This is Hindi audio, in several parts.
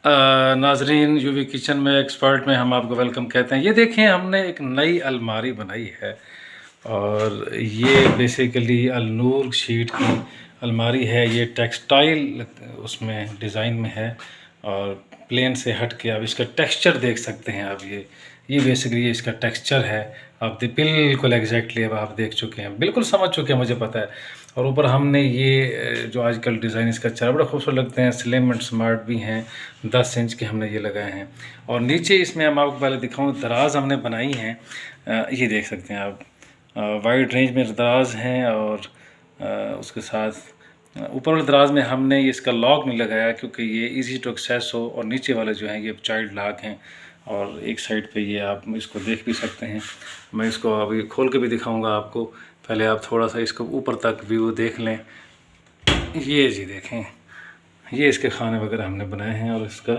नाजरीन, यूवी किचन में एक्सपर्ट में हम आपको वेलकम कहते हैं। ये देखें, हमने एक नई अलमारी बनाई है और ये बेसिकली अलनूर शीट की अलमारी है। ये टेक्सटाइल उसमें डिज़ाइन में है और प्लेन से हट के आप इसका टेक्सचर देख सकते हैं। आप ये बेसिकली इसका टेक्सचर है। आप बिल्कुल एग्जैक्टली अब आप देख चुके हैं, बिल्कुल समझ चुके हैं, मुझे पता है। और ऊपर हमने ये जो आजकल डिज़ाइन इसका चल बड़ा खूबसूरत लगते हैं, स्लिम एंड स्मार्ट भी हैं। 10 इंच के हमने ये लगाए हैं। और नीचे इसमें हम आपको पहले दिखाऊं, दराज हमने बनाई हैं। ये देख सकते हैं आप, वाइड रेंज में दराज हैं और उसके साथ ऊपर वाले दराज में हमने ये इसका लॉक नहीं लगाया क्योंकि ये इजी टू एक्सेस हो। और नीचे वाले जो हैं ये चाइल्ड लॉक हैं और एक साइड पे ये आप इसको देख भी सकते हैं। मैं इसको अभी खोल के भी दिखाऊंगा आपको। पहले आप थोड़ा सा इसको ऊपर तक व्यू देख लें। ये जी देखें, ये इसके खाने वगैरह हमने बनाए हैं और इसका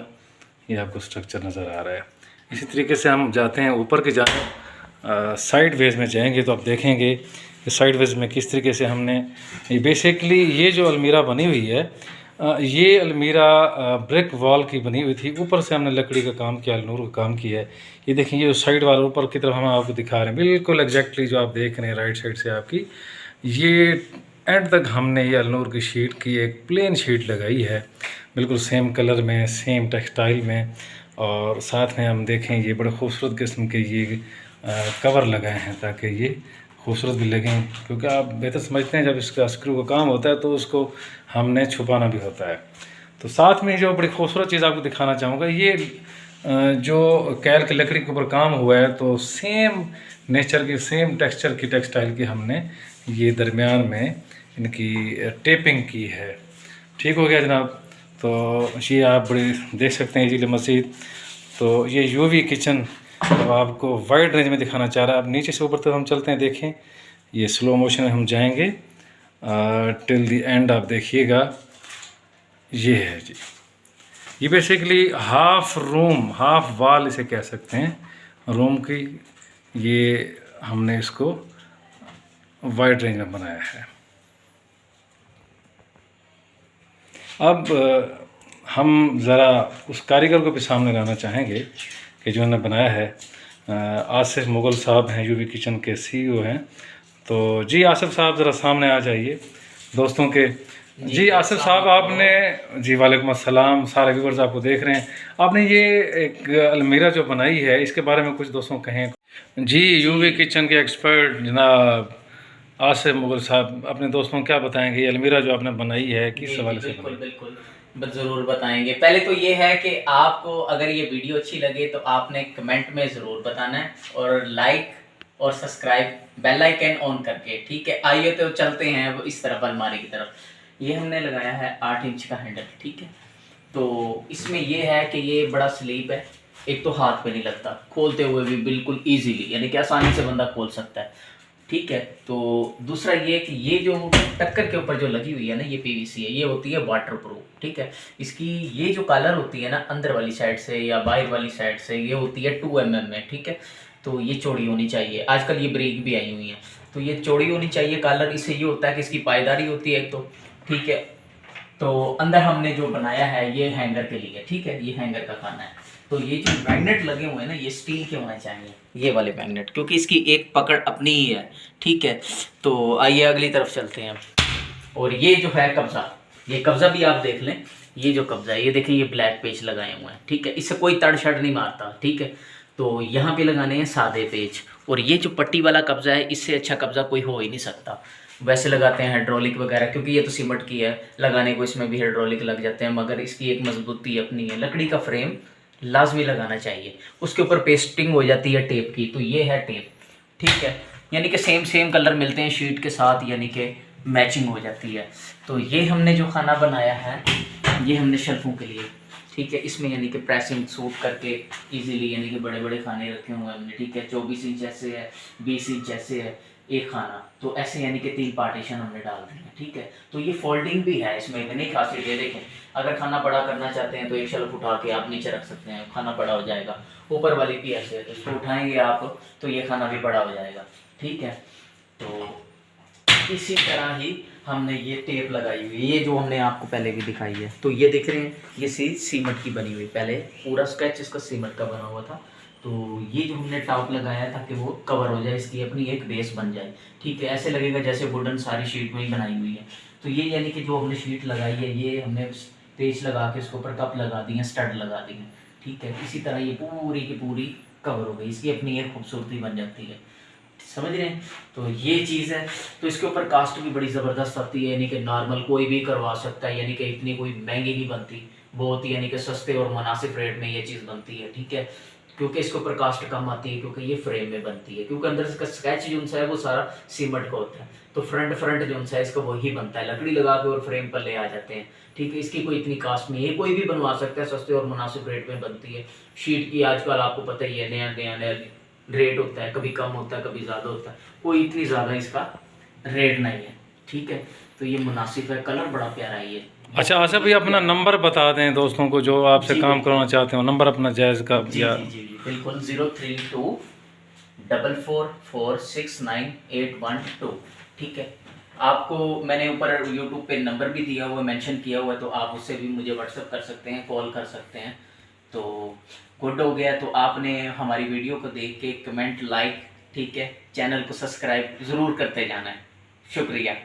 ये आपको स्ट्रक्चर नज़र आ रहा है। इसी तरीके से हम जाते हैं ऊपर की जाने, साइड वेज में जाएंगे तो आप देखेंगे कि साइड वेज में किस तरीके से हमने ये बेसिकली ये जो अलमीरा बनी हुई है, ये अलमीरा ब्रिक वॉल की बनी हुई थी। ऊपर से हमने लकड़ी का काम किया, अलनूर का काम किया है। ये देखिए, ये साइड वाला ऊपर की तरफ हम आपको दिखा रहे हैं, बिल्कुल एग्जैक्टली जो आप देख रहे हैं राइट साइड से आपकी, ये एंड तक हमने ये अलनूर की शीट की एक प्लेन शीट लगाई है, बिल्कुल सेम कलर में, सेम टेक्सटाइल में। और साथ में हम देखें ये बड़े खूबसूरत किस्म के ये कवर लगाए हैं ताकि ये खूबसूरत भी लगें, क्योंकि आप बेहतर समझते हैं जब इसका स्क्रू का काम होता है तो उसको हमने छुपाना भी होता है। तो साथ में जो बड़ी खूबसूरत चीज़ आपको दिखाना चाहूँगा, ये जो कैल की लकड़ी के ऊपर काम हुआ है तो सेम नेचर की, सेम टेक्सचर की टेक्सटाइल की हमने ये दरमियान में इनकी टेपिंग की है। ठीक हो गया जनाब। तो ये आप बड़ी देख सकते हैं जी मज़ीद। तो ये यूवी किचन अब आपको वाइड रेंज में दिखाना चाह रहा है। अब नीचे से ऊपर तक हम चलते हैं, देखें ये स्लो मोशन में हम जाएंगे टिल द एंड। आप देखिएगा, ये है जी, ये basically half room, half wall इसे कह सकते हैं रूम की। ये हमने इसको वाइड रेंज में बनाया है। अब हम ज़रा उस कारीगर को भी सामने लाना चाहेंगे कि जो उन्होंने बनाया है। आसिफ मुग़ल साहब हैं, यूवी किचन के CEO हैं। तो जी आसिफ साहब ज़रा सामने आ जाइए दोस्तों के। जी आसिफ साहब, आपने जी वालेकुम अस्सलाम, सारे व्यूअर्स आपको देख रहे हैं। आपने ये एक अलमीरा जो बनाई है, इसके बारे में कुछ दोस्तों कहें। जी यूवी किचन के एक्सपर्ट जनाब आसिफ मुग़ल साहब अपने दोस्तों को क्या बताएंगे, ये अलमीरा जो आपने बनाई है किस हवाले से बनाई? बिल्कुल ज़रूर बताएंगे। पहले तो ये है कि आपको अगर ये वीडियो अच्छी लगे तो आपने कमेंट में ज़रूर बताना है और लाइक और सब्सक्राइब बेल आइकन ऑन करके, ठीक है। आइए तो चलते हैं अब इस तरफ अलमारी की तरफ। ये हमने लगाया है 8 इंच का हैंडल, ठीक है। तो इसमें ये है कि ये बड़ा स्लीप है, एक तो हाथ पे नहीं लगता, खोलते हुए भी बिल्कुल ईजीली, यानी कि आसानी से बंदा खोल सकता है, ठीक है। तो दूसरा ये कि ये जो टक्कर के ऊपर जो लगी हुई है ना, ये PVC है, ये होती है वाटर प्रूफ, ठीक है। इसकी ये जो कॉलर होती है ना, अंदर वाली साइड से या बाहर वाली साइड से, ये होती है 2 mm में, ठीक है। तो ये चौड़ी होनी चाहिए। आजकल ये ब्रेक भी आई हुई है, तो ये चौड़ी होनी चाहिए कॉलर। इससे ये होता है कि इसकी पायदारी होती है एक तो, ठीक है। तो अंदर हमने जो बनाया है ये हैंगर के लिए, ठीक है, ये हैंगर का खाना है। तो ये जो मैग्नेट लगे हुए हैं ना, ये स्टील के होने चाहिए, ये वाले मैग्नेट, क्योंकि इसकी एक पकड़ अपनी ही है, ठीक है। तो आइए अगली तरफ चलते हैं। और ये जो है कब्जा, ये कब्जा भी आप देख लें। ये जो कब्जा है, ये देखें, ये ब्लैक पेच लगाए हुए हैं, ठीक है। इससे कोई तड़ शड़ नहीं मारता, ठीक है। तो यहाँ पे लगाने हैं सादे पेच। और ये जो पट्टी वाला कब्जा है, इससे अच्छा कब्जा कोई हो ही नहीं सकता। वैसे लगाते हैं हाइड्रोलिक वगैरह, क्योंकि ये तो सीमेंट की है, लगाने को इसमें भी हाइड्रोलिक लग जाते हैं, मगर इसकी एक मजबूती अपनी है। लकड़ी का फ्रेम लाजमी लगाना चाहिए, उसके ऊपर पेस्टिंग हो जाती है टेप की। तो ये है टेप, ठीक है, यानी कि सेम कलर मिलते हैं शीट के साथ, यानी कि मैचिंग हो जाती है। तो ये हमने जो खाना बनाया है, ये हमने शेल्फों के लिए, ठीक है। इसमें यानी कि प्रेसिंग सूट करके इजीली, यानी कि बड़े बड़े खाने रखे हुए हैं हमने, ठीक है। 24 इंच ऐसे है, 20 इंच ऐसे है एक खाना, तो ऐसे यानी कि 3 पार्टीशन हमने डाल दिए हैं, ठीक है। तो ये फोल्डिंग भी है इसमें, इतनी खासियत ये देखें, अगर खाना बड़ा करना चाहते हैं तो एक शेल्फ उठा के आप नीचे रख सकते हैं, खाना बड़ा हो जाएगा। ऊपर वाली भी ऐसे है, तो इसको उठाएंगे आप तो ये खाना भी बड़ा हो जाएगा, ठीक है। तो इसी तरह ही हमने ये टेप लगाई हुई है, ये जो हमने आपको पहले भी दिखाई है। तो ये देख रहे हैं, ये सीमेंट की बनी हुई, पहले पूरा स्केच इसका सीमेंट का बना हुआ था। तो ये जो हमने टॉप लगाया ताकि वो कवर हो जाए, इसकी अपनी एक बेस बन जाए। ठीक है, ऐसे लगेगा जैसे वुडन सारी शीट में ही बनाई हुई है। तो ये यानी कि जो हमने शीट लगाई है, ये हमने पेच लगा के इसके ऊपर कप लगा दिए, स्टड लगा दिए। ठीक है, इसी तरह ये पूरी की पूरी कवर हो गई, इसकी अपनी एक खूबसूरती बन जाती है। समझ रहे हैं? तो ये चीज़ है। तो इसके ऊपर कास्ट भी बड़ी ज़बरदस्त आती है, यानी कि नॉर्मल कोई भी करवा सकता है, यानी कि इतनी कोई महंगी नहीं बनती, बहुत ही यानी कि सस्ते और मुनासिब रेट में ये चीज़ बनती है। ठीक है, क्योंकि इसके ऊपर कास्ट कम आती है, क्योंकि ये फ्रेम में बनती है, क्योंकि अंदर इसका स्केच जो है वो सारा सीमेंट का होता है। तो फ्रंट जो है इसका वही बनता है, लकड़ी लगा के और फ्रेम पर ले आ जाते हैं। ठीक है, इसकी कोई इतनी कास्ट नहीं है, कोई भी बनवा सकता है, सस्ते और मुनासिब रेट में बनती है। शीट की आजकल आपको पता ही है, नया रेट होता है, कभी कम होता है, कभी ज़्यादा होता है, कोई इतनी ज़्यादा इसका रेट नहीं है। ठीक है, तो ये मुनासिब है, कलर बड़ा प्यारा है ये। अच्छा आसिफ भाई, अपना नंबर बता दें दोस्तों को जो आपसे काम करवाना चाहते हो, नंबर अपना जायज़ का जी या जी जी बिल्कुल, 03244698112। ठीक है, आपको मैंने ऊपर यूट्यूब पे नंबर भी दिया हुआ है, मेंशन किया हुआ है, तो आप उससे भी मुझे व्हाट्सअप कर सकते हैं, कॉल कर सकते हैं। तो गुड हो गया। तो आपने हमारी वीडियो को देख के कमेंट, लाइक, ठीक है, चैनल को सब्सक्राइब ज़रूर करते जाना है। शुक्रिया।